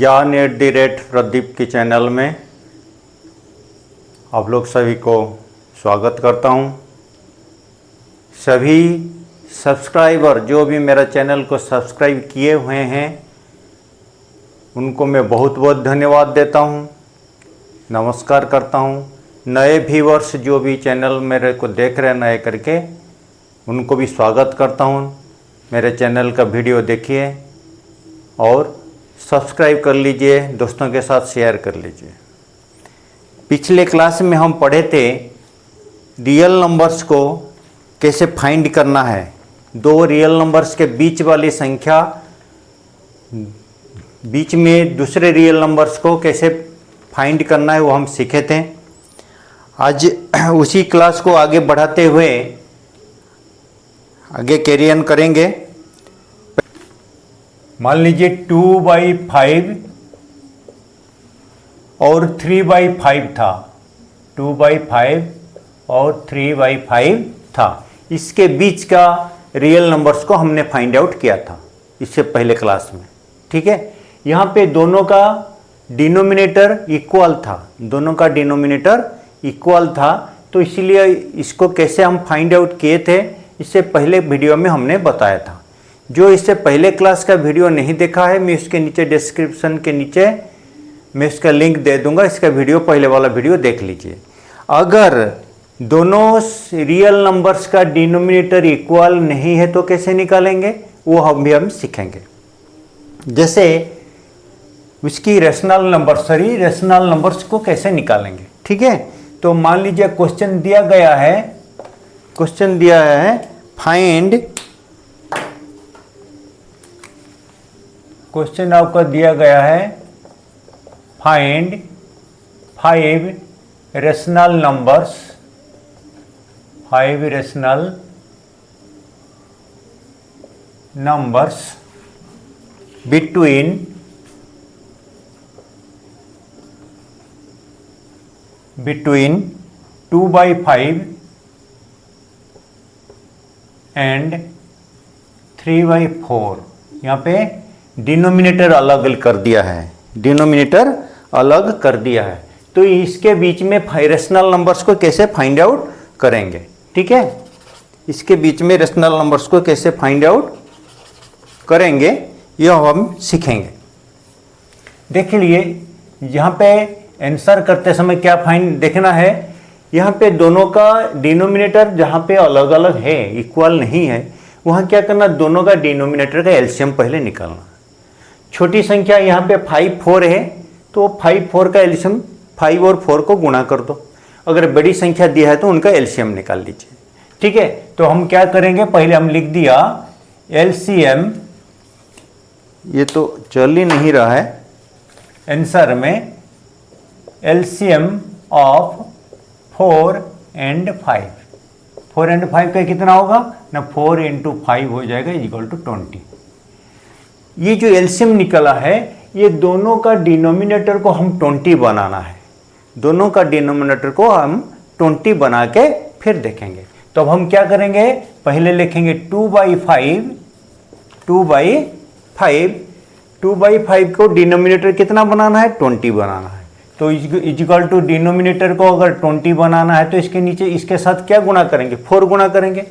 ज्ञान@प्रदीप के चैनल में आप लोग सभी को स्वागत करता हूं। सभी सब्सक्राइबर जो भी मेरा चैनल को सब्सक्राइब किए हुए हैं उनको मैं बहुत बहुत धन्यवाद देता हूं, नमस्कार करता हूं। नए व्यूअर्स जो भी चैनल मेरे को देख रहे हैं नए करके, उनको भी स्वागत करता हूं। मेरे चैनल का वीडियो देखिए और सब्सक्राइब कर लीजिए, दोस्तों के साथ शेयर कर लीजिए। पिछले क्लास में हम पढ़े थे रियल नंबर्स को कैसे फाइंड करना है। दो रियल नंबर्स के बीच वाली संख्या, बीच में दूसरे रियल नंबर्स को कैसे फाइंड करना है वो हम सीखे थे। आज उसी क्लास को आगे बढ़ाते हुए आगे कैरी ऑन करेंगे। मान लीजिए 2/5 और 3/5 था। 2/5 और 3/5 था। इसके बीच का रियल नंबर्स को हमने फाइंड आउट किया था इससे पहले क्लास में। ठीक है, यहाँ पे दोनों का डिनोमिनेटर इक्वल था, दोनों का डिनोमिनेटर इक्वल था, तो इसीलिए इसको कैसे हम फाइंड आउट किए थे इससे पहले वीडियो में हमने बताया था। जो इससे पहले क्लास का वीडियो नहीं देखा है, मैं इसके नीचे डिस्क्रिप्शन के नीचे मैं इसका लिंक दे दूंगा, इसका वीडियो पहले वाला वीडियो देख लीजिए। अगर दोनों रियल नंबर्स का डिनोमिनेटर इक्वल नहीं है तो कैसे निकालेंगे वो हम सीखेंगे। जैसे उसकी रेशनल नंबर्स को कैसे निकालेंगे। ठीक है, तो मान लीजिए क्वेश्चन दिया है फाइंड, क्वेश्चन आपका दिया गया है find 5 rational numbers, 5 rational numbers between 2/5 and 3/4। यहाँ पे डिनोमिनेटर अलग कर दिया है, तो इसके बीच में रेशनल नंबर्स को कैसे फाइंड आउट करेंगे। ठीक है, इसके बीच में रेशनल नंबर्स को कैसे फाइंड आउट करेंगे यह हम सीखेंगे। देख लिए यहाँ पे आंसर करते समय क्या फाइंड देखना है। यहाँ पे दोनों का डिनोमिनेटर जहाँ पे अलग अलग है, इक्वल नहीं है, वहाँ क्या करना, दोनों का डिनोमिनेटर का एलसीएम पहले निकालना। छोटी संख्या यहाँ पे 5 4 है तो 5 4 का एलसीएम 5 और 4 को गुणा कर दो। अगर बड़ी संख्या दिया है तो उनका एलसीएम निकाल लीजिए। ठीक है, तो हम क्या करेंगे, पहले हम लिख दिया एलसीएम, ये तो चल ही नहीं रहा है आंसर में, एलसीएम ऑफ 4 and 5। 4 and 5 का कितना होगा ना, 4 × 5 हो जाएगा इक्वल टू 20। ये जो एलसीएम निकला है, ये दोनों का डिनोमिनेटर को हम 20 बनाना है। दोनों का डिनोमिनेटर को हम 20 बना के फिर देखेंगे। तो अब हम क्या करेंगे, पहले लिखेंगे 2/5 को डिनोमिनेटर कितना बनाना है, 20 बनाना है। तो इक्वल टू डिनोमिनेटर को अगर 20 बनाना है तो इसके नीचे इसके साथ क्या गुणा करेंगे, 4 गुणा करेंगे।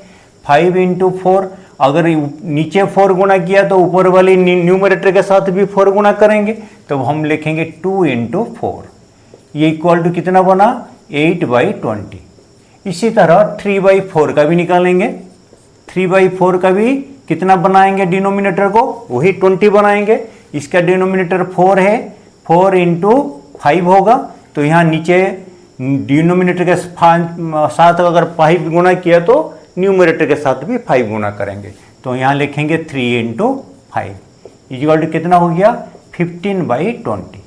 5 × 4, अगर नीचे 4 गुणा किया तो ऊपर वाली न्यूमरेटर के साथ भी 4 गुणा करेंगे। तो हम लिखेंगे 2 × 4, ये इक्वल टू कितना बना, 8/20। इसी तरह 3/4 का भी निकालेंगे। 3/4 का भी कितना बनाएंगे डिनोमिनेटर को, वही 20 बनाएंगे। इसका डिनोमिनेटर 4 है, 4 × 5 होगा, तो यहाँ नीचे डिनोमिनेटर के साथ अगर 5 गुणा किया तो न्यूमरेटर के साथ भी 5 गुणा करेंगे। तो यहाँ लिखेंगे 3 × 5 इक्वल टू कितना हो गया, 15/20।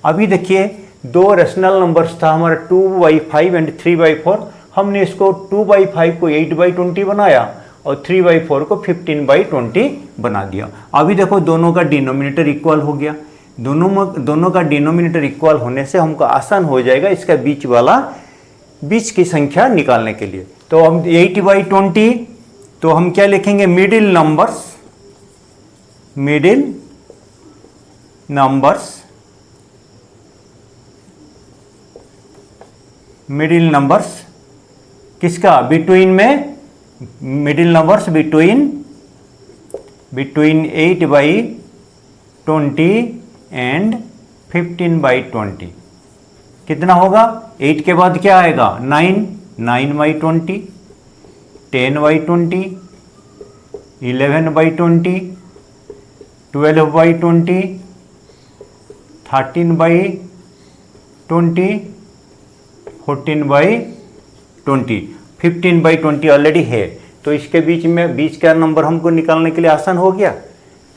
अभी देखिए दो रेशनल नंबर्स था हमारा 2/5 एंड 3/4। हमने इसको 2/5 को 8/20 बनाया और 3/4 को 15/20 बना दिया। अभी देखो दोनों का डिनोमिनेटर इक्वल हो गया। दोनों का डिनोमिनेटर इक्वल होने से हमको आसान हो जाएगा इसका बीच की संख्या निकालने के लिए। तो हम 8/20, तो हम क्या लिखेंगे, मिडिल नंबर्स मिडिल नंबर्स किसका, बिटवीन में मिडिल नंबर्स बिटवीन 8/20 एंड 15/20 कितना होगा, 8 के बाद क्या आएगा 9/20, 10/20, 11/20, 12/20, 13/20, 14/20, 15/20 ऑलरेडी है। तो इसके बीच का नंबर हमको निकालने के लिए आसान हो गया।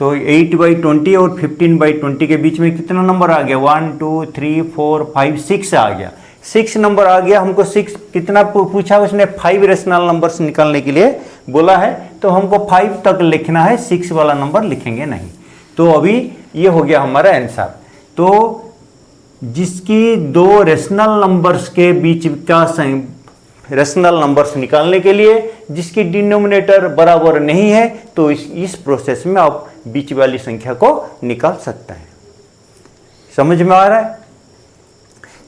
तो 8/20 और 15/20 के बीच में कितना नंबर आ गया, 1 2 3 4 5 6 आ गया, 6 नंबर आ गया। हमको 6 कितना पूछा, उसने 5 रेशनल नंबर्स निकालने के लिए बोला है, तो हमको 5 तक लिखना है, 6 वाला नंबर लिखेंगे नहीं। तो अभी ये हो गया हमारा आंसर। तो जिसकी दो रेशनल नंबर्स के बीच का रेशनल नंबर्स निकालने के लिए जिसकी डिनोमिनेटर बराबर नहीं है, तो इस प्रोसेस में आप बीच वाली संख्या को निकाल सकते हैं। समझ में आ रहा है?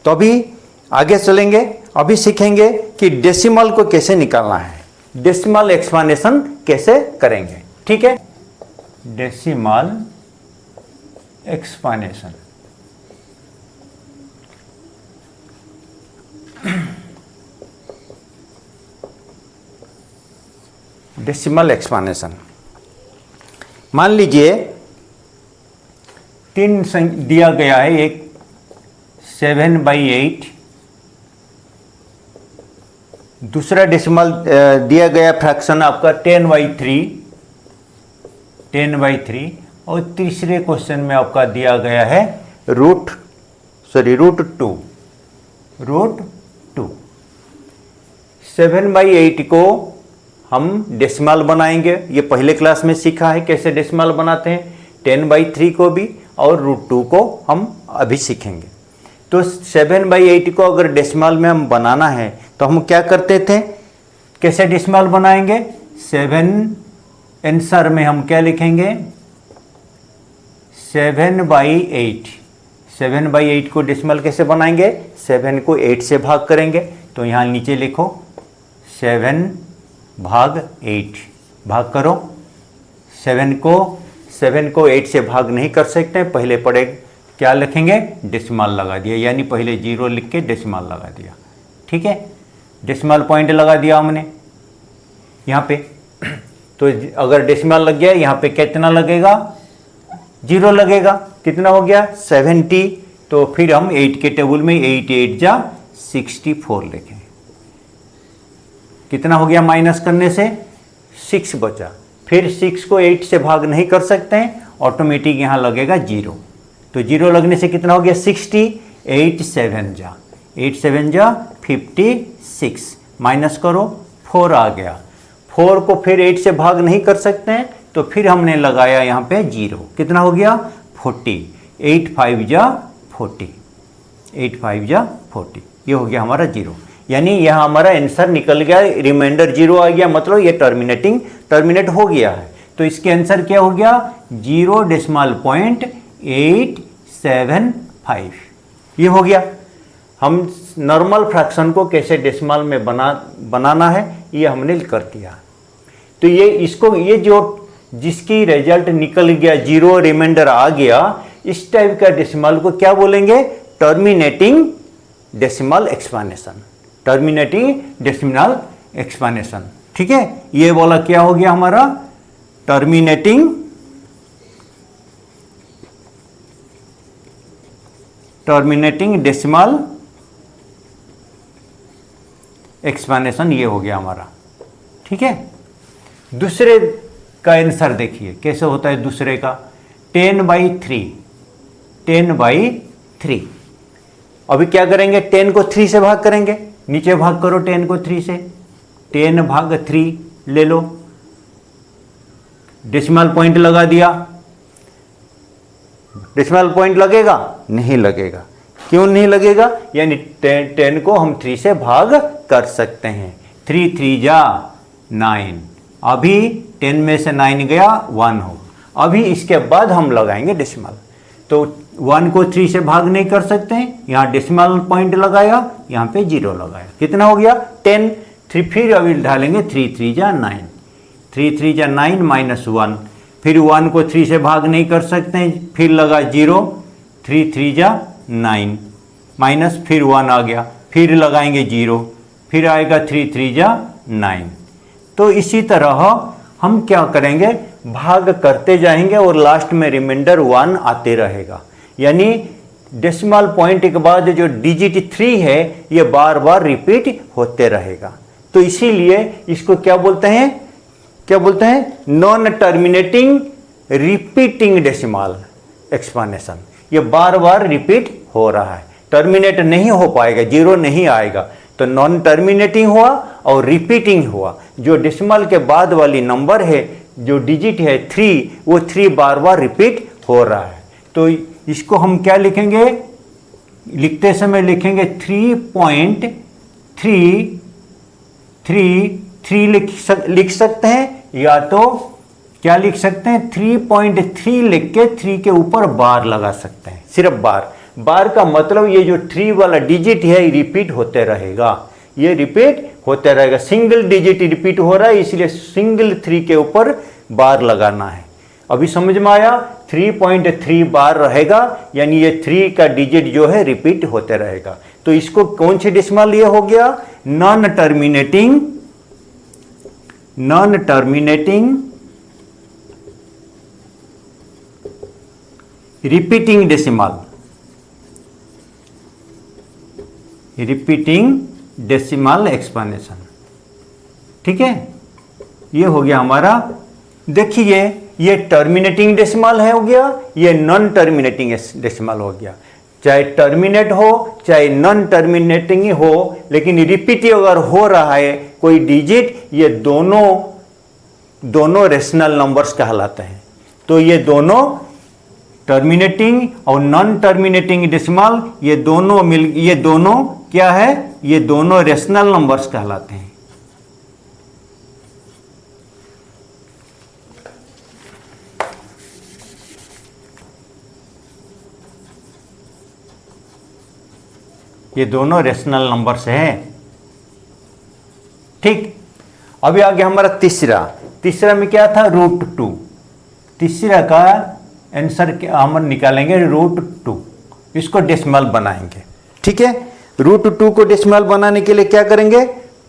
तो अभी आगे चलेंगे, अभी सीखेंगे कि डेसिमल को कैसे निकालना है, डेसिमल एक्सपांडेशन कैसे करेंगे। ठीक है, डेसिमल एक्सपांडेशन। डेसिमल एक्सपांडेशन, मान लीजिए 3 दिया गया है, एक 7/8, दूसरा डेसिमल दिया गया फ्रैक्शन आपका 10/3, और तीसरे क्वेश्चन में आपका दिया गया है रूट 2। 7/8 को हम डेसिमल बनाएंगे, ये पहले क्लास में सीखा है कैसे डेसिमल बनाते हैं। 10/3 को भी और √2 को हम अभी सीखेंगे। तो 7/8 को अगर डेसिमल में हम बनाना है तो हम क्या करते थे, कैसे डेसिमल बनाएंगे, 7 आंसर में हम क्या लिखेंगे 7/8। 7/8 को डेसिमल कैसे बनाएंगे, 7 को 8 से भाग करेंगे। तो यहाँ नीचे लिखो 7/8, भाग करो। 7 को 8 से भाग नहीं कर सकते, पहले पढ़े क्या लिखेंगे, डेसिमल लगा दिया, यानी पहले 0 लिख के डेसिमल लगा दिया। ठीक है, डेसिमल पॉइंट लगा दिया हमने यहाँ पे। तो अगर डेसिमल लग गया यहाँ पे कितना लगेगा, 0 लगेगा। कितना हो गया 70। तो फिर हम 8 के टेबल में 8 8 जा 64 लिखें। कितना हो गया, माइनस करने से 6 बचा। फिर 6 को 8 से भाग नहीं कर सकते हैं, ऑटोमेटिक यहाँ लगेगा 0। तो 0 लगने से कितना हो गया 60, 8 7 जा 56, माइनस करो 4 आ गया। 4 को फिर 8 से भाग नहीं कर सकते हैं, तो फिर हमने लगाया यहाँ पे 0। कितना हो गया 40, 8 5 जा 40, 8 5 जा 40, ये हो गया हमारा 0। यानी यहाँ हमारा आंसर निकल गया, रिमाइंडर 0 आ गया, मतलब ये टर्मिनेट हो गया है। तो इसके आंसर क्या हो गया 0.875, ये हो गया। हम नॉर्मल फ्रैक्शन को कैसे डेसिमल में बनाना है ये हमने कर दिया। तो ये जो जिसकी रिजल्ट निकल गया 0, रिमाइंडर आ गया, इस टाइप का डेसिमल को क्या बोलेंगे, terminating decimal expansion. Terminating decimal expansion. ठीक है, ये वाला क्या हो गया हमारा टर्मिनेटिंग डेसिमल एक्सपांडेशन, ये हो गया हमारा। ठीक है, दूसरे का आंसर देखिए कैसे होता है दूसरे का, 10/3। अभी क्या करेंगे, 10 को 3 से भाग करेंगे, नीचे भाग करो 10 को 3 से, 10/3 ले लो, डेसिमल पॉइंट लगा दिया। डेसिमल पॉइंट लगेगा, नहीं लगेगा। क्यों नहीं लगेगा, यानी 10 को हम 3 से भाग कर सकते हैं। 3 3 जा 9, अभी 10 में से 9 गया 1 हो। अभी इसके बाद हम लगाएंगे डेसिमल। तो 1 को 3 से भाग नहीं कर सकते हैं, यहाँ डेसिमल पॉइंट लगाया, यहाँ पे 0 लगाया, कितना हो गया 10। फिर अभी ढालेंगे 3 3 जा 9, 3 3 जा 9 माइनस 1, फिर 1 को 3 से भाग नहीं कर सकते हैं, फिर लगा 0, 3 3 जा 9 माइनस फिर 1 आ गया, फिर लगाएंगे 0, फिर आएगा 3 3 जा 9। तो इसी तरह हम क्या करेंगे, भाग करते जाएंगे और लास्ट में रिमाइंडर 1 आते रहेगा। यानी डेसिमल पॉइंट के बाद जो डिजिट 3 है ये बार बार रिपीट होते रहेगा। तो इसीलिए इसको क्या बोलते हैं, नॉन टर्मिनेटिंग रिपीटिंग डेसिमल एक्सपांडेशन। ये बार बार रिपीट हो रहा है, टर्मिनेट नहीं हो पाएगा, 0 नहीं आएगा। तो नॉन टर्मिनेटिंग हुआ और रिपीटिंग हुआ। जो डेसिमल के बाद वाली नंबर है, जो डिजिट है 3, वो 3 बार बार रिपीट हो रहा है। तो इसको हम क्या लिखेंगे, लिखते समय लिखेंगे 3.333 लिख सकते हैं, या तो क्या लिख सकते हैं 3.3 लिख के 3 के ऊपर बार लगा सकते हैं, सिर्फ बार का मतलब ये जो 3 वाला डिजिट है रिपीट होते रहेगा, ये रिपीट होते रहेगा। सिंगल डिजिट रिपीट हो रहा है, इसलिए सिंगल 3 के ऊपर बार लगाना है। अभी समझ में आया, 3.3 बार रहेगा, यानी ये 3 का डिजिट जो है रिपीट होते रहेगा। तो इसको कौन सी डेसिमल ये हो गया, non terminating repeating decimal expansion. ठीक है, ये हो गया हमारा। देखिए ये टर्मिनेटिंग डेसिमल है हो गया, ये नॉन टर्मिनेटिंग डेसिमल हो गया। चाहे टर्मिनेट हो चाहे नॉन टर्मिनेटिंग हो, लेकिन रिपीट अगर हो रहा है कोई डिजिट, ये दोनों रेशनल नंबर्स कहलाते हैं। तो ये दोनों टर्मिनेटिंग और नॉन टर्मिनेटिंग डेसिमल, ये दोनों क्या है, ये दोनों रेशनल नंबर्स कहलाते हैं। ये दोनों रेशनल नंबर्स हैं। ठीक, अभी आगे हमारा तीसरा में क्या था, √2। तीसरा का आंसर हम निकालेंगे √2, इसको डेसिमल बनाएंगे। ठीक है, √2 को डेसिमल बनाने के लिए क्या करेंगे,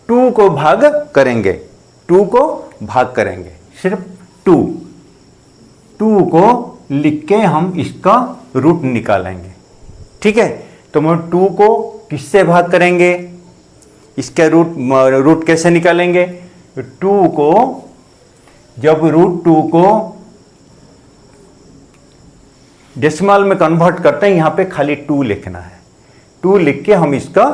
2 को भाग करेंगे, सिर्फ 2 को लिख के हम इसका रूट निकालेंगे। ठीक है, तो हम 2 को किससे भाग करेंगे, इसका रूट कैसे निकालेंगे, 2 को जब √2 को डेसिमल में कन्वर्ट करते हैं, यहां पे खाली 2 लिखना है, 2 लिख के हम इसका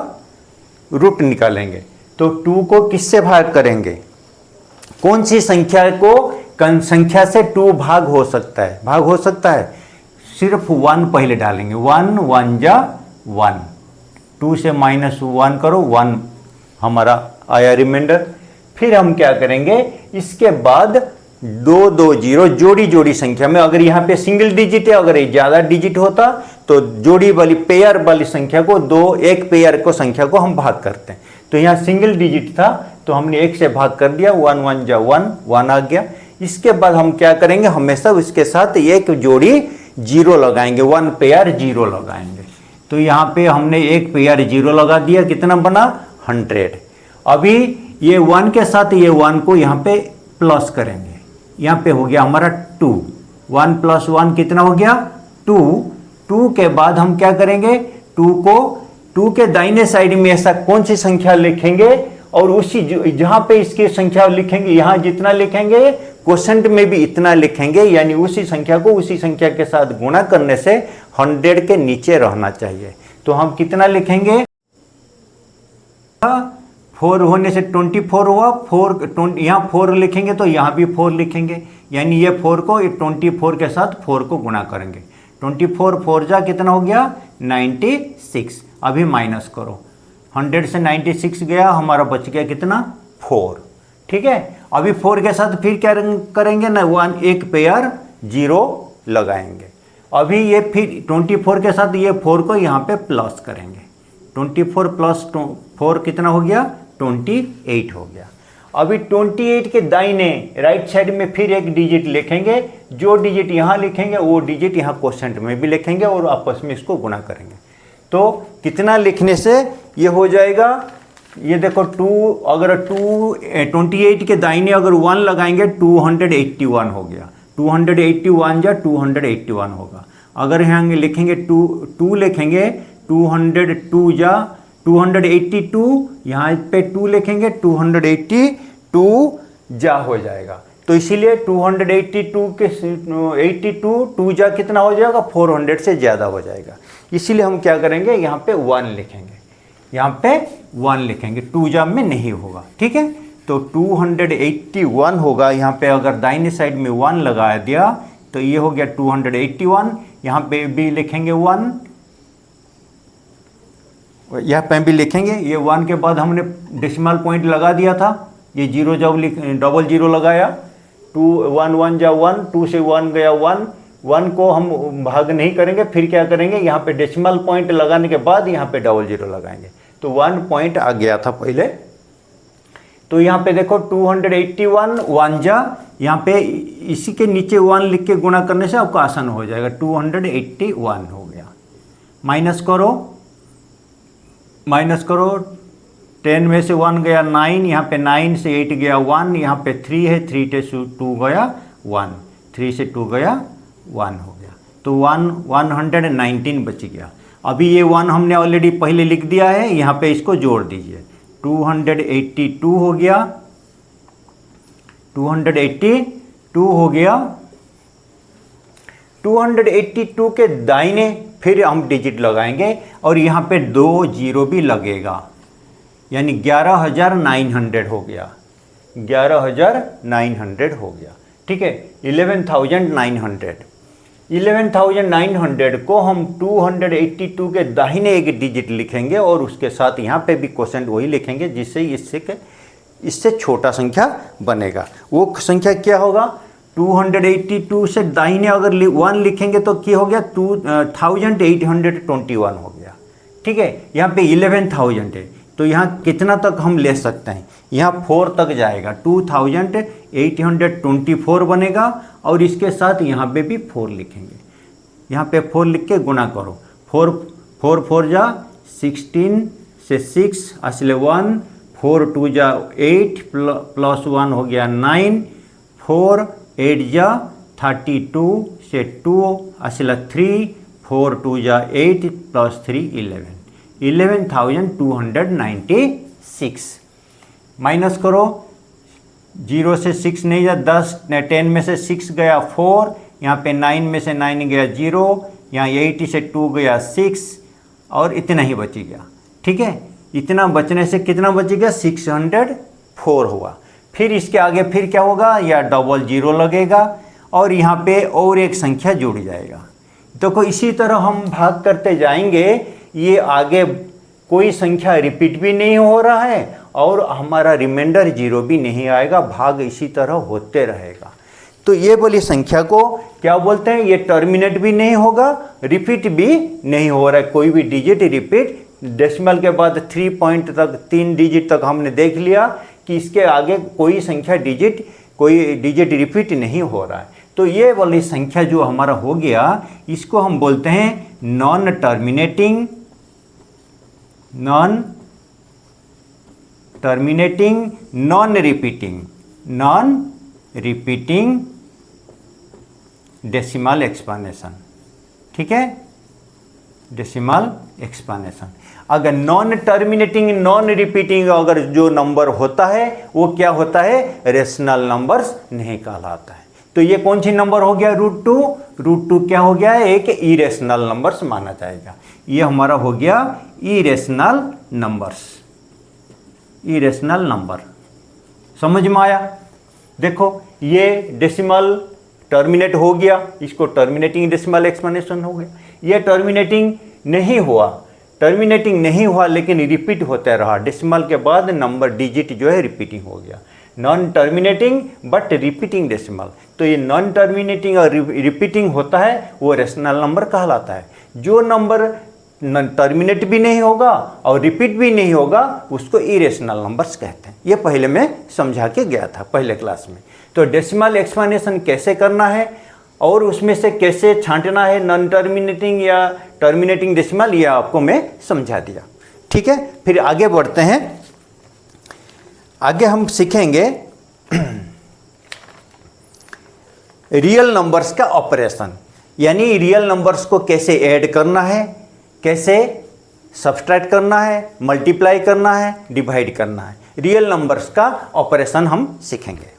रूट निकालेंगे। तो 2 को किससे भाग करेंगे, कौन सी संख्या संख्या से 2 भाग हो सकता है, सिर्फ 1 पहले डालेंगे, 1 1 जा 1, 2 से -1 करो, 1 हमारा आया रिमाइंडर। फिर हम क्या करेंगे, इसके बाद 2 2 0 जोड़ी संख्या में, अगर यहाँ पे सिंगल डिजिट है, अगर ये ज़्यादा डिजिट होता तो जोड़ी वाली पेयर वाली संख्या को एक पेयर को संख्या को हम भाग करते हैं। तो यहाँ सिंगल डिजिट था तो हमने 1 से भाग कर दिया, 1 1 जा 1 आ गया। इसके बाद हम क्या करेंगे, हमेशा उसके साथ एक जोड़ी 0 लगाएंगे, 1 पेयर 0 लगाएंगे। तो यहाँ पे हमने 1 पेयर 0 लगा दिया, कितना बना 100। अभी ये 1 के साथ ये 1 को यहाँ पे प्लस करेंगे, यहाँ पे हो गया हमारा 2, 1 + 1 कितना हो गया 2 के बाद हम क्या करेंगे, 2 के दाहिने साइड में ऐसा कौन सी संख्या लिखेंगे, और उसी जहां पे इसकी संख्या लिखेंगे, यहां जितना लिखेंगे क्वोशेंट में भी इतना लिखेंगे, यानी उसी संख्या को उसी संख्या के साथ गुणा करने से 100 के नीचे रहना चाहिए। तो हम कितना लिखेंगे, 4 होने से 24 हुआ, 4 यहाँ 4 लिखेंगे तो यहाँ भी 4 लिखेंगे, यानी ये 4 को 24 के साथ 4 को गुणा करेंगे। 24 4 जा कितना हो गया 96। अभी माइनस करो, 100 से 96 गया, हमारा बच गया कितना 4। ठीक है, अभी 4 के साथ फिर क्या करेंगे ना, 1 पेयर 0 लगाएंगे। अभी ये फिर 24 के साथ ये 4 को यहाँ पे प्लस करेंगे, 24 प्लस 4 कितना हो गया, 28 हो गया। अभी 28 के दाहिने राइट साइड में फिर एक डिजिट लिखेंगे, जो डिजिट यहाँ लिखेंगे वो डिजिट यहाँ क्वोशेंट में भी लिखेंगे और आपस में इसको गुणा करेंगे। तो कितना लिखने से ये हो जाएगा, ये देखो 2, अगर 28 के दाहिने अगर 1 लगाएंगे 281 हो गया, 281 जा 281 होगा। अगर यहाँ लिखेंगे 2 लिखेंगे 202 जा 282, यहाँ पे 2 लिखेंगे 282 जा हो जाएगा। तो इसीलिए 282 के 82 2 जा कितना हो जाएगा, 400 से ज़्यादा हो जाएगा। इसीलिए हम क्या करेंगे, यहाँ पे 1 लिखेंगे, यहाँ पे 1 लिखेंगे, 2 जा में नहीं होगा, ठीक है। तो 281 होगा, यहाँ पे अगर दाहिने साइड में 1 लगा दिया तो ये हो गया 281, यहाँ पे भी लिखेंगे 1, यहाँ पे भी लिखेंगे। ये 1 के बाद हमने डेसिमल पॉइंट लगा दिया था, ये 0 जब डबल 0 लगाया, 2 1 1 जा 1, 2 से 1 गया 1, 1 को हम भाग नहीं करेंगे, फिर क्या करेंगे, यहाँ पे डेसिमल पॉइंट लगाने के बाद यहाँ पे डबल 0 लगाएंगे, तो 1 पॉइंट आ गया था पहले। तो यहाँ पे देखो 281 1 जा, यहाँ पे इसी के नीचे 1 लिख के गुणा करने से आपको आसान हो जाएगा, 281 हो गया। माइनस करो 10 में से 1 गया 9, यहाँ पे 9 से 8 गया 1, यहाँ पे 3 है, 3 से 2 गया 1, 3 से 2 गया 1 हो गया, तो 119 बच गया। अभी ये 1 हमने ऑलरेडी पहले लिख दिया है, यहाँ पे इसको जोड़ दीजिए, 282 हो गया, 282 हो गया। 282 के दाहिने फिर हम डिजिट लगाएंगे और यहाँ पे 2 0 भी लगेगा, यानी 11,900 हो गया, 11,900 हो गया, ठीक है। 11,900 को हम 282 के दाहिने एक डिजिट लिखेंगे और उसके साथ यहाँ पे भी क्वोशेंट वही लिखेंगे, जिससे इससे छोटा संख्या बनेगा। वो संख्या क्या होगा, 282 से दाहिने अगर 1 लिखेंगे तो क्या हो गया, 2821 हो गया, ठीक है। यहाँ पे 11,000 है, तो यहाँ कितना तक हम ले सकते हैं, यहाँ 4 तक जाएगा, 2824 बनेगा और इसके साथ यहाँ पे भी 4 लिखेंगे, यहाँ पे 4 लिख के गुणा करो, 4 जा 16 से 6 असले 1, 4 2 जा 8 प्लस 1 हो गया 9, 4 8 जा 32 से 2 असला 3, 4 2 जा 8 प्लस 3 11,296। माइनस करो, 0 से 6 नहीं जा 10, 10 में से 6 गया 4, यहाँ पे 9 में से 9 गया 0, यहाँ 8 से 2 गया 6 और इतना ही बच गया, ठीक है। इतना बचने से कितना बच गया, 604 हुआ। फिर इसके आगे फिर क्या होगा, या डबल 0 लगेगा और यहाँ पे और एक संख्या जुड़ जाएगा। तो इसी तरह हम भाग करते जाएंगे, ये आगे कोई संख्या रिपीट भी नहीं हो रहा है और हमारा रिमाइंडर 0 भी नहीं आएगा, भाग इसी तरह होते रहेगा। तो ये वाली संख्या को क्या बोलते हैं, ये टर्मिनेट भी नहीं होगा, रिपीट भी नहीं हो रहा है, कोई भी डिजिट रिपीट। डेसिमल के बाद 3 पॉइंट तक 3 डिजिट तक हमने देख लिया कि इसके आगे कोई डिजिट रिपीट नहीं हो रहा है। तो ये वाली संख्या जो हमारा हो गया, इसको हम बोलते हैं non terminating non repeating decimal expansion, ठीक है, डेसिमल एक्सपांडेशन। अगर नॉन टर्मिनेटिंग नॉन रिपीटिंग अगर जो नंबर होता है वो क्या होता है, रेशनल नंबर्स नहीं कहलाता है। तो ये कौन सी नंबर हो गया, √2 क्या हो गया है, एक इरेशनल नंबर्स माना जाएगा। ये हमारा हो गया इरेशनल नंबर। समझ में आया? देखो ये डेसिमल टर्मिनेट हो गया, इसको टर्मिनेटिंग डेसिमल एक्सपांडेशन हो गया। ये टर्मिनेटिंग नहीं हुआ लेकिन रिपीट होता रहा, डेसिमल के बाद नंबर डिजिट जो है रिपीटिंग हो गया। Non terminating but repeating decimal, तो ये नॉन टर्मिनेटिंग और रिपीटिंग होता है वो रेशनल नंबर कहलाता है। जो नंबर टर्मिनेट भी नहीं होगा और रिपीट भी नहीं होगा उसको इरेशनल नंबर्स कहते हैं। ये पहले मैं समझा के गया था पहले क्लास में। तो डेसिमल एक्सप्लेनेशन कैसे करना है और उसमें से कैसे छांटना है नॉन टर्मिनेटिंग या टर्मिनेटिंग डेसिमल, ये आपको मैं समझा दिया। ठीक है, फिर आगे बढ़ते हैं। आगे हम सीखेंगे रियल नंबर्स का ऑपरेशन, यानी रियल नंबर्स को कैसे ऐड करना है, कैसे सब्सट्रैक्ट करना है, मल्टीप्लाई करना है, डिवाइड करना है। रियल नंबर्स का ऑपरेशन हम सीखेंगे।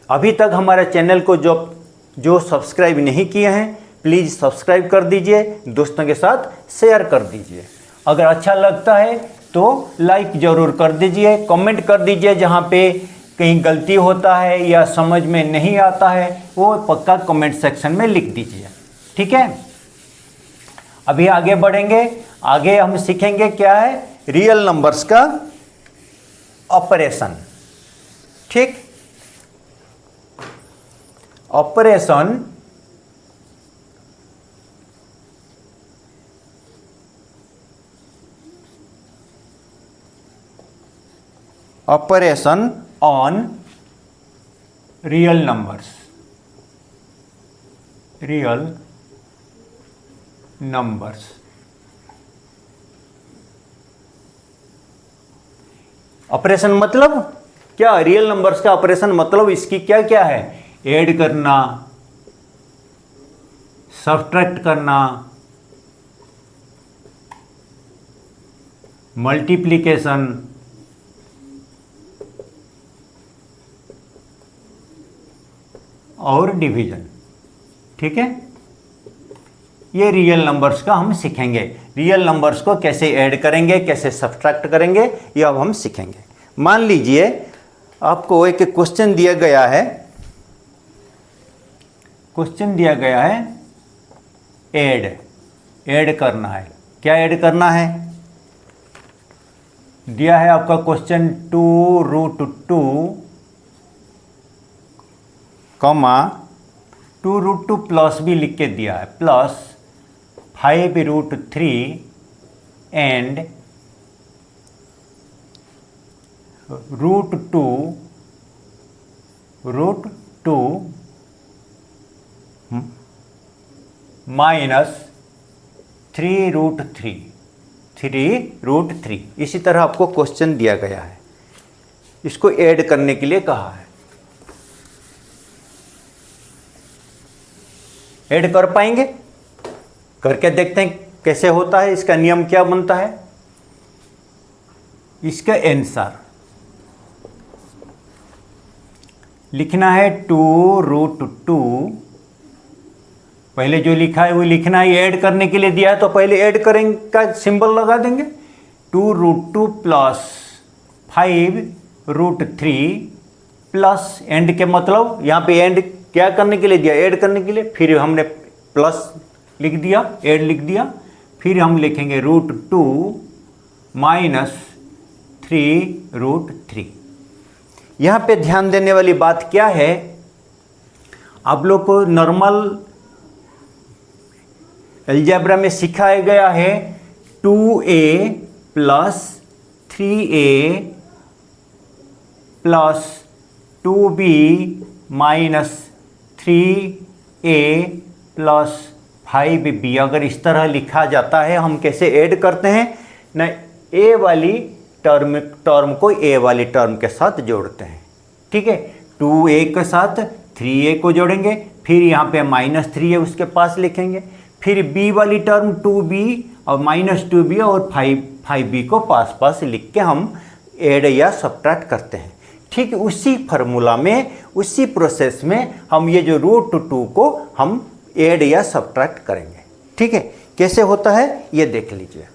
अभी तक हमारे चैनल को जो सब्सक्राइब नहीं किए हैं प्लीज़ सब्सक्राइब कर दीजिए, दोस्तों के साथ शेयर कर दीजिए। अगर अच्छा लगता है तो लाइक ज़रूर कर दीजिए, कमेंट कर दीजिए, जहाँ पे कहीं गलती होता है या समझ में नहीं आता है वो पक्का कमेंट सेक्शन में लिख दीजिए। ठीक है, अभी आगे बढ़ेंगे। आगे हम सीखेंगे क्या है रियल नंबर्स का ऑपरेशन। ठीक, operation on real numbers, real numbers. Operation मतलब क्या, रियल नंबर्स का ऑपरेशन मतलब इसकी क्या क्या है, ऐड करना, सब्ट्रैक्ट करना, मल्टीप्लिकेशन, और डिवीजन। ठीक है, ये रियल नंबर्स का हम सीखेंगे। रियल नंबर्स को कैसे ऐड करेंगे, कैसे सब्ट्रैक्ट करेंगे, ये अब हम सीखेंगे। मान लीजिए आपको एक क्वेश्चन दिया गया है, ऐड करना है। क्या ऐड करना है, दिया है आपका क्वेश्चन 2√2 कॉमा 2√2 प्लस भी लिख के दिया है, प्लस 5√3 एंड √2 माइनस 3√3 इसी तरह आपको क्वेश्चन दिया गया है, इसको ऐड करने के लिए कहा है। ऐड कर पाएंगे, करके देखते हैं कैसे होता है, इसका नियम क्या बनता है। इसका आंसर लिखना है 2√2, पहले जो लिखा है वो लिखना है, ऐड करने के लिए दिया है तो पहले ऐड करेंगे का सिंबल लगा देंगे, 2√2 प्लस 5√3 प्लस एंड के मतलब यहाँ पे एंड क्या करने के लिए दिया, ऐड करने के लिए, फिर हमने प्लस लिख दिया, ऐड लिख दिया, फिर हम लिखेंगे √2 माइनस 3√3। यहाँ पे ध्यान देने वाली बात क्या है, आप लोग को नॉर्मल अलजेब्रा में सिखाया गया है 2a plus 3a plus 2b minus 3a plus 5b। अगर इस तरह लिखा जाता है, हम कैसे ऐड करते हैं ना, a वाली टर्म को a वाली टर्म के साथ जोड़ते हैं। ठीक है, 2a के साथ 3a को जोड़ेंगे, फिर यहाँ पे माइनस 3a उसके पास लिखेंगे, फिर b वाली टर्म 2b और माइनस 2b और 5b को पास पास लिख के हम ऐड या सब्ट्रैक्ट करते हैं। ठीक उसी फार्मूला में, उसी प्रोसेस में हम ये जो √2 को हम ऐड या सब्ट्रैक्ट करेंगे। ठीक है, कैसे होता है ये देख लीजिए।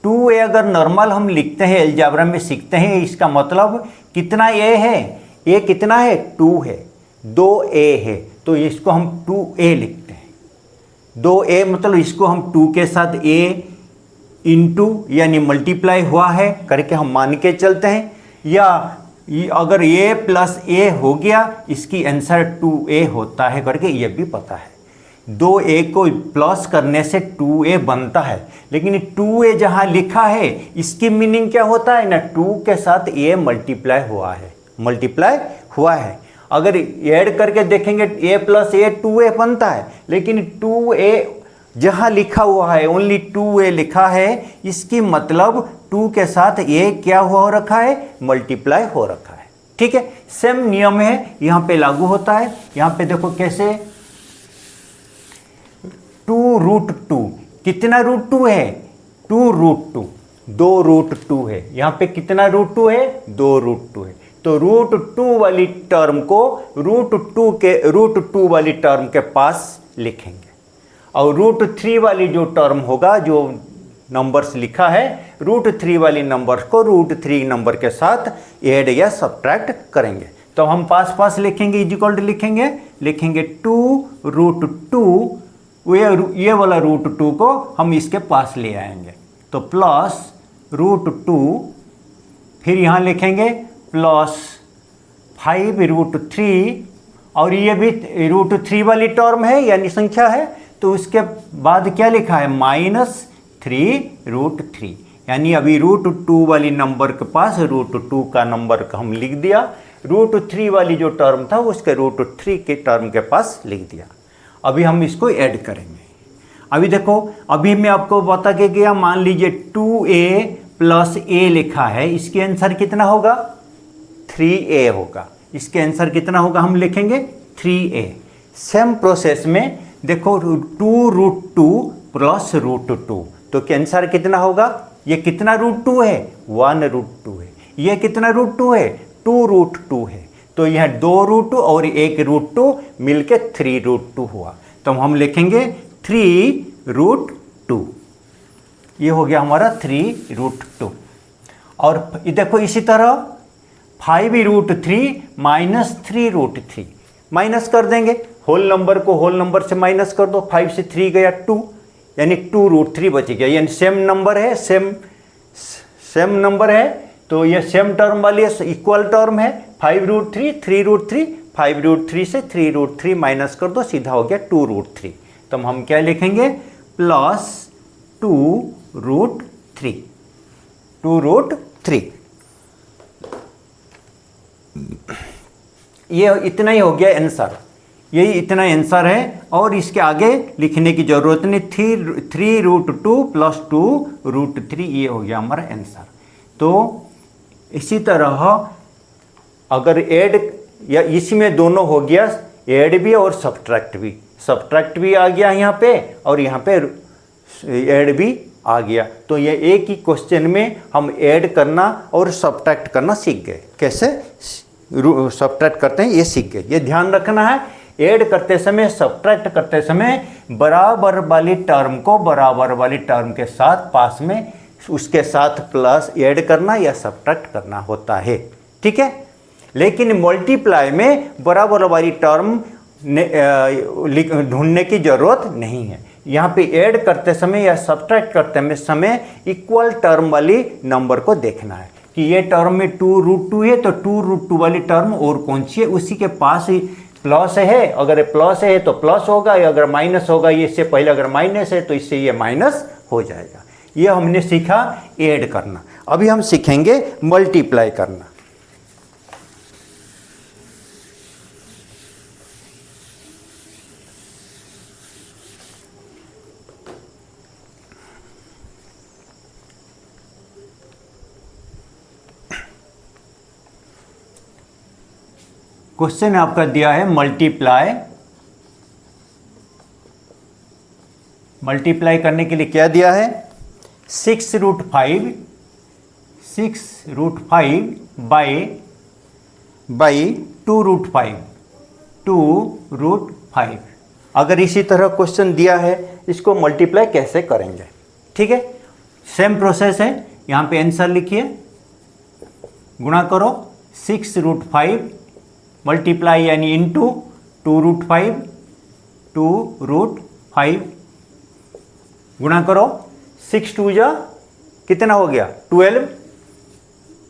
2a अगर नॉर्मल हम लिखते हैं, अलजेब्रा में सीखते हैं, इसका मतलब कितना a है, a कितना है 2 है, 2a है, तो इसको हम 2a लिखते हैं। 2a मतलब इसको हम 2 के साथ a इंटू यानी मल्टीप्लाई हुआ है करके हम मान के चलते हैं, या अगर a प्लस ए हो गया इसकी आंसर 2a होता है करके ये भी पता है। 2a को प्लस करने से 2a बनता है, लेकिन 2a जहाँ लिखा है इसकी मीनिंग क्या होता है ना, 2 के साथ a मल्टीप्लाई हुआ है। अगर ऐड करके देखेंगे a प्लस ए 2a बनता है, लेकिन 2a जहाँ लिखा हुआ है ओनली 2a लिखा है, इसकी मतलब 2 के साथ a क्या हो रखा है, मल्टीप्लाई हो रखा है। ठीक है, सेम नियम है यहाँ पे लागू होता है। यहाँ पे देखो कैसे, 2√2 कितना √2 है, 2√2, 2√2 है। यहाँ पे कितना √2 है, 2√2 है। तो √2 वाली टर्म को √2 वाली टर्म के पास लिखेंगे, और √3 वाली जो टर्म होगा, जो नंबर्स लिखा है, √3 वाली नंबर्स को √3 नंबर के साथ ऐड या सब्ट्रैक्ट करेंगे। तो हम पास लिखेंगे, इक्वल टू लिखेंगे 2√2, ये वाला √2 को हम इसके पास ले आएंगे, तो प्लस √2, फिर यहाँ लिखेंगे प्लस 5√3, और ये भी √3 वाली टर्म है यानी संख्या है, तो उसके बाद क्या लिखा है, -3√3, यानी अभी √2 वाली नंबर के पास √2 का नंबर हम लिख दिया, √3 वाली जो टर्म था उसके √3 के टर्म के पास लिख दिया। अभी हम इसको ऐड करेंगे। अभी देखो, अभी मैं आपको बता के गया, मान लीजिए 2a प्लस a लिखा है, इसके आंसर कितना होगा, 3a होगा। इसके आंसर कितना होगा, हम लिखेंगे 3a। सेम प्रोसेस में देखो 2√2 प्लस √2, तो आंसर कितना होगा, ये कितना √2 है, 1√2 है। ये कितना √2 है, 2√2 है। तो यह 2√2 और 1√2 मिलके 3√2 हुआ, तो हम लिखेंगे 3√2। ये हो गया हमारा 3√2। और देखो इसी तरह 5√3 माइनस 3√3 माइनस कर देंगे, होल नंबर को होल नंबर से माइनस कर दो, 5 से 3 गया 2, यानी 2√3 बच गया। यानी सेम नंबर है, सेम नंबर है, तो ये सेम टर्म वाली इक्वल टर्म है। 5√3 3√3, 5√3 से 3√3 माइनस कर दो, सीधा हो गया 2√3। तो हम क्या लिखेंगे, प्लस 2√3। ये इतना ही हो गया आंसर, यही इतना आंसर है, और इसके आगे लिखने की जरूरत नहीं। 3√2 प्लस 2√3, ये हो गया हमारा आंसर। तो इसी तरह अगर ऐड या इसी में दोनों हो गया, ऐड भी और सब्ट्रैक्ट भी आ गया यहाँ पे, और यहाँ पे ऐड भी आ गया। तो ये एक ही क्वेश्चन में हम ऐड करना और सब्ट्रैक्ट करना सीख गए। कैसे सब्ट्रैक्ट करते हैं ये सीख गए। ये ध्यान रखना है, ऐड करते समय, सब्ट्रैक्ट करते समय बराबर वाली टर्म को बराबर वाली टर्म के साथ पास में उसके साथ प्लस ऐड करना या सब्ट्रैक्ट करना होता है। ठीक है, लेकिन मल्टीप्लाई में बराबर वाली टर्म ढूंढने की जरूरत नहीं है। यहाँ पे ऐड करते समय या सब्ट्रैक्ट करते समय इक्वल टर्म वाली नंबर को देखना है कि ये टर्म में 2√2 है, तो 2√2 वाली टर्म और कौन सी है, उसी के पास ही प्लस है। अगर प्लस है तो प्लस होगा, या अगर माइनस होगा, ये इससे पहले अगर माइनस है तो इससे ये माइनस हो जाएगा। ये हमने सीखा ऐड करना। अभी हम सीखेंगे मल्टीप्लाई करना। क्वेश्चन आपका दिया है मल्टीप्लाई करने के लिए क्या दिया है, 6√5 बाई 2√5। अगर इसी तरह क्वेश्चन दिया है, इसको मल्टीप्लाई कैसे करेंगे। ठीक है, सेम प्रोसेस है। यहाँ पे आंसर लिखिए, गुणा करो 6√5 मल्टीप्लाई यानी इंटू 2√5 गुणा करो 6 2 जा कितना हो गया 12,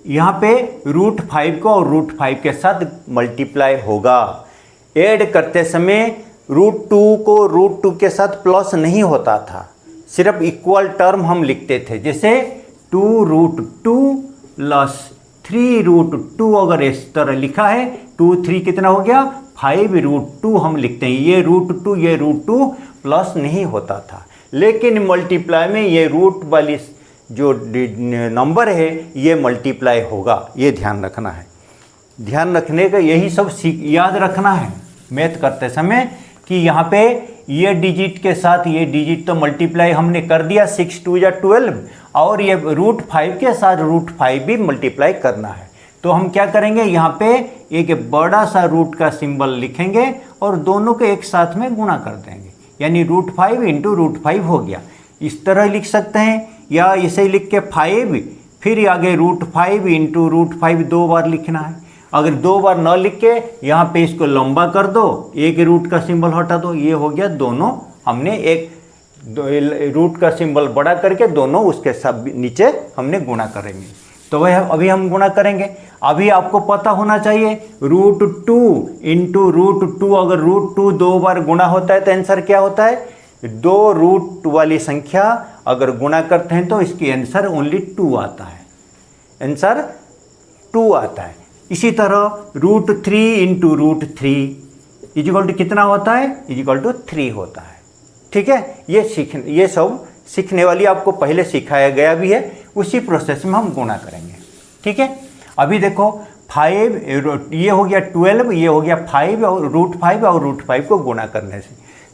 यहाँ पे √5 को और √5 के साथ मल्टीप्लाई होगा। ऐड करते समय √2 को √2 के साथ प्लस नहीं होता था, सिर्फ इक्वल टर्म हम लिखते थे। जैसे 2√2 प्लस 3√2 अगर इस तरह लिखा है, 2 3 कितना हो गया 5√2 हम लिखते हैं। ये √2 ये √2 प्लस नहीं होता था, लेकिन मल्टीप्लाई में ये रूट वाली जो नंबर है ये मल्टीप्लाई होगा। ये ध्यान रखना है। ध्यान रखने का यही सब याद रखना है मैथ करते समय कि यहाँ पे ये डिजिट के साथ ये डिजिट तो मल्टीप्लाई हमने कर दिया, 6 2 या 12, और ये √5 के साथ √5 भी मल्टीप्लाई करना है। तो हम क्या करेंगे, यहाँ पे एक बड़ा सा रूट का सिंबल लिखेंगे और दोनों को एक साथ में गुणा कर देंगे, यानी √5 इंटू √5 हो गया। इस तरह लिख सकते हैं, या इसे लिख के 5 फिर आगे √5 इंटू √5 दो बार लिखना है। अगर दो बार न लिख के यहाँ पे इसको लंबा कर दो, एक रूट का सिंबल हटा दो, ये हो गया दोनों हमने एक रूट का सिंबल बड़ा करके दोनों उसके सब नीचे हमने गुणा करेंगे। तो वह अभी हम गुणा करेंगे। अभी आपको पता होना चाहिए √2 इंटू √2, अगर √2 दो बार गुणा होता है तो आंसर क्या होता है, 2 रूट वाली संख्या अगर गुणा करते हैं तो इसकी आंसर ओनली 2 आता है, आंसर 2 आता है। इसी तरह √3 इंटू √3 इजिकल टू कितना होता है, इजिकल टू 3 होता है। ठीक है, ये सब सीखने वाली आपको पहले सिखाया गया भी है, उसी प्रोसेस में हम गुणा करेंगे। ठीक है, अभी देखो 5 ये हो गया 12, ये हो गया 5 और √5 और √5 को गुणा करने से,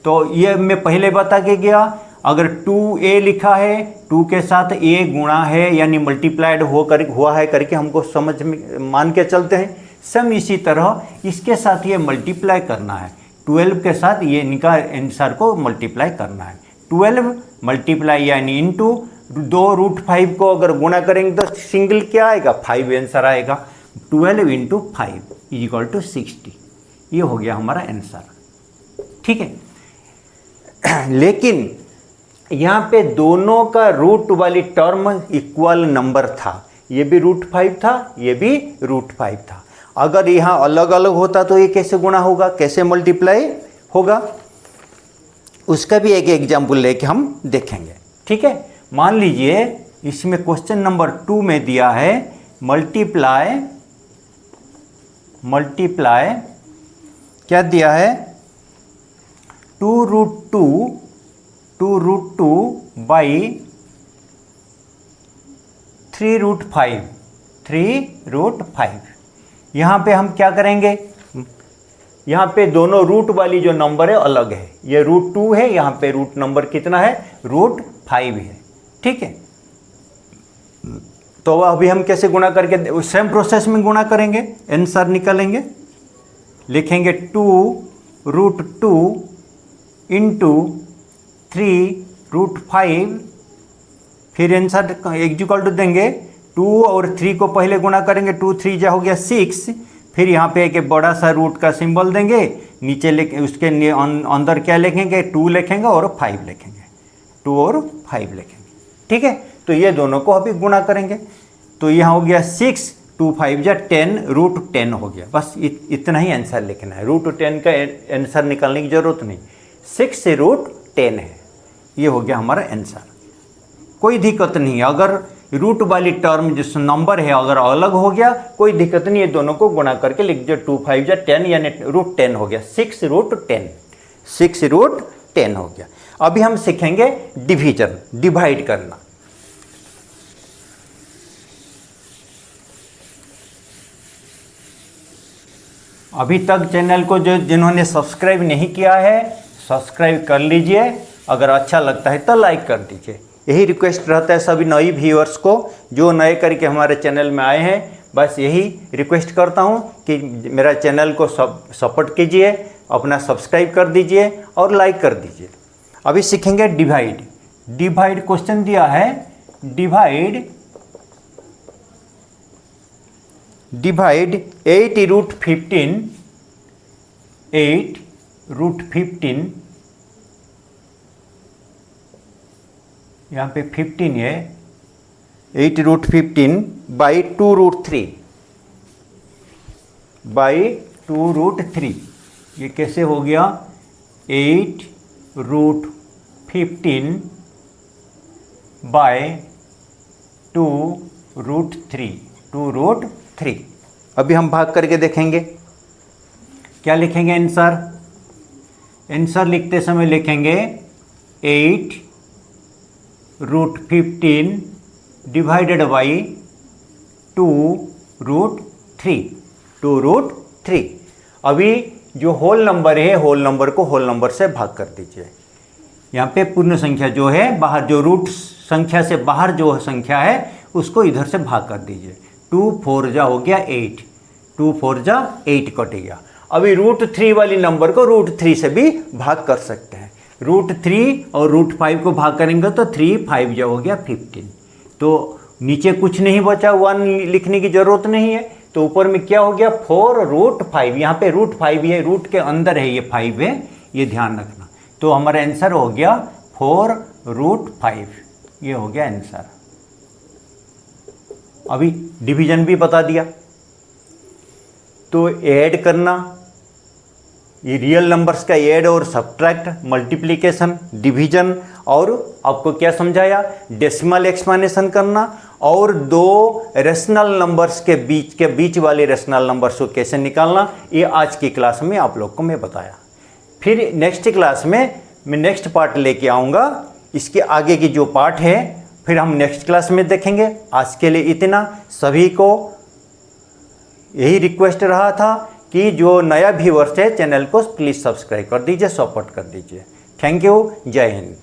तो ये मैं पहले बता के गया। अगर 2a लिखा है, 2 के साथ a गुणा है यानी मल्टीप्लाइड हुआ है करके हमको समझ में मान के चलते हैं। सम इसी तरह इसके साथ ये मल्टीप्लाई करना है, 12 के साथ ये इनका आंसर को मल्टीप्लाई करना है। 12 मल्टीप्लाई यानी इंटू 2 √5 को अगर गुणा करेंगे तो सिंगल क्या आएगा, 5 आंसर आएगा। 12 इंटू 5 इजिकल टू 60, ये हो गया हमारा आंसर। ठीक है, लेकिन यहाँ पे दोनों का रूट वाली टर्म इक्वल नंबर था, ये भी √5 था, ये भी √5 था। अगर यहाँ अलग अलग होता तो ये कैसे गुणा होगा, कैसे मल्टीप्लाई होगा, उसका भी एक एग्जाम्पल लेके हम देखेंगे। ठीक है, मान लीजिए इसमें क्वेश्चन नंबर 2 में दिया है मल्टीप्लाई क्या दिया है, 2√2 बाई 3√5। यहाँ पे हम क्या करेंगे, यहाँ पे दोनों रूट वाली जो नंबर है अलग है, ये √2 है, यहाँ पे रूट नंबर कितना है, √5 है। ठीक है, तो अभी हम कैसे गुणा करके सेम प्रोसेस में गुणा करेंगे, आंसर निकालेंगे। लिखेंगे 2√2 इंटू 3√5, फिर आंसर इक्वल टू देंगे 2 और 3 को पहले गुणा करेंगे, 2 3 जा हो गया 6, फिर यहाँ पे एक बड़ा सा रूट का सिंबल देंगे, नीचे उसके अंदर क्या लिखेंगे, 2 लिखेंगे और 5 लिखेंगे, 2 और 5 लिखेंगे। ठीक है, तो ये दोनों को अभी गुणा करेंगे, तो यहाँ हो गया 6, 2 5 जा 10, √10 हो गया। बस इतना ही आंसर लिखना है, √10 का आंसर निकालने की जरूरत नहीं, 6 से √10 है, ये हो गया हमारा आंसर। कोई दिक्कत नहीं है, अगर रूट वाली टर्म जिस नंबर है अगर अलग हो गया कोई दिक्कत नहीं है, दोनों को गुणा करके लिख दो, 2 5 जा 10 यानी √10 हो गया, 6√10 हो गया। अभी हम सीखेंगे डिवीजन, डिवाइड करना। अभी तक चैनल को जिन्होंने सब्सक्राइब नहीं किया है सब्सक्राइब कर लीजिए, अगर अच्छा लगता है तो लाइक कर दीजिए। यही रिक्वेस्ट रहता है सभी नई व्यूअर्स को, जो नए करके हमारे चैनल में आए हैं, बस यही रिक्वेस्ट करता हूं कि मेरा चैनल को सपोर्ट कीजिए, अपना सब्सक्राइब कर दीजिए और लाइक कर दीजिए। अभी सीखेंगे डिवाइड क्वेश्चन दिया है, डिवाइड 8√15 यहाँ पे 15 है, 8√15 बाई 2√3 बाई 2√3। ये कैसे हो गया? 8√15 बाय 2√3। अभी हम भाग करके देखेंगे क्या लिखेंगे आंसर। आंसर लिखते समय लिखेंगे 8√15 डिवाइडेड बाई 2√3। अभी जो होल नंबर है, होल नंबर को होल नंबर से भाग कर दीजिए। यहाँ पे पूर्ण संख्या जो है बाहर, जो रूट संख्या से बाहर जो संख्या है उसको इधर से भाग कर दीजिए। 2 4 जा हो गया 8, 2 4 जा 8 कट गया। अभी √3 वाली नंबर को √3 से भी भाग कर सकते हैं। √3 और √5 को भाग करेंगे तो 3 5 जा हो गया 15। तो नीचे कुछ नहीं बचा, 1 लिखने की जरूरत नहीं है। तो ऊपर में क्या हो गया 4√5। यहाँ पे √5 है, रूट के अंदर है, ये 5 है, ये ध्यान रखना। तो हमारा आंसर हो गया 4√5। ये हो गया आंसर। अभी डिवीजन भी बता दिया। तो ऐड करना, ये रियल नंबर्स का ऐड और सब्ट्रैक्ट, मल्टीप्लिकेशन, डिवीजन, और आपको क्या समझाया, डेसिमल एक्सपांडेशन करना, और दो रेशनल नंबर्स के बीच वाले रेशनल नंबर्स को कैसे निकालना, ये आज की क्लास में आप लोग को मैं बताया। फिर नेक्स्ट क्लास में मैं नेक्स्ट पार्ट लेके आऊँगा। इसके आगे की जो पार्ट है फिर हम नेक्स्ट क्लास में देखेंगे। आज के लिए इतना। सभी को यही रिक्वेस्ट रहा था कि जो नया व्यूअर्स है चैनल को प्लीज़ सब्सक्राइब कर दीजिए, सपोर्ट कर दीजिए। Thank you. जय हिंद।